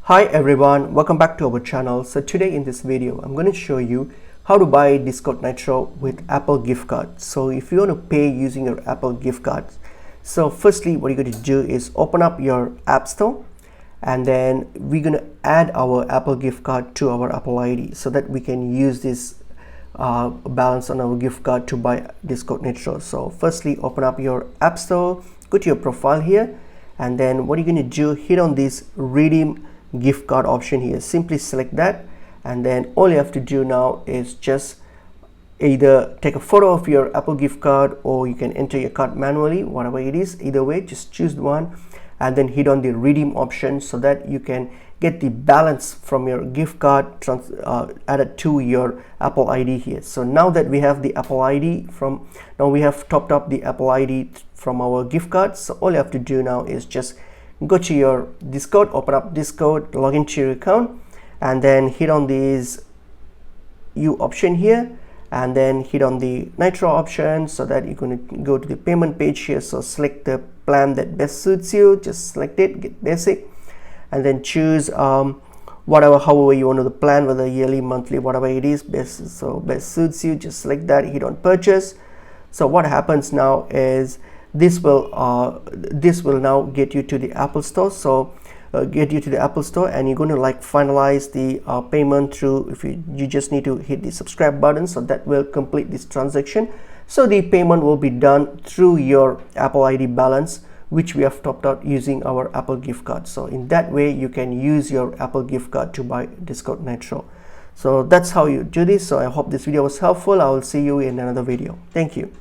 Hi everyone, welcome back to our channel. So today in this video I'm going to show you how to buy Discord Nitro with Apple gift card. So if you want to pay using your Apple gift card, so firstly what you're going to do is open up your App Store, and then we're going to add our Apple gift card to our Apple ID so that we can use this balance on our gift card to buy Discord Nitro. So firstly open up your App Store, go to your profile here, and then what you're going to do, hit on this redeem gift card option here. Simply select that, and then all you have to do now is just either take a photo of your Apple gift card, or you can enter your card manually, whatever it is. Either way, just choose one and then hit on the redeem option so that you can get the balance from your gift card added to your Apple ID here. So now that we have the Apple ID now we have topped up the Apple ID from our gift card. So all you have to do now is just go to your Discord, open up Discord, log into your account, and then hit on this U option here, and then hit on the Nitro option so that you're going to go to the payment page here. So select the plan that best suits you, just select it, get basic, and then choose however you want to the plan, whether yearly, monthly, whatever it is best suits you. Just select that, hit on purchase. So what happens now is this will now get you to the Apple Store. So get you to the Apple Store, and you're going to finalize the payment through, if you just need to hit the subscribe button, so that will complete this transaction. So the payment will be done through your Apple ID balance, which we have topped out using our Apple gift card. So in that way you can use your Apple gift card to buy Discord Nitro. So that's how you do this. So I hope this video was helpful. I will see you in another video. Thank you.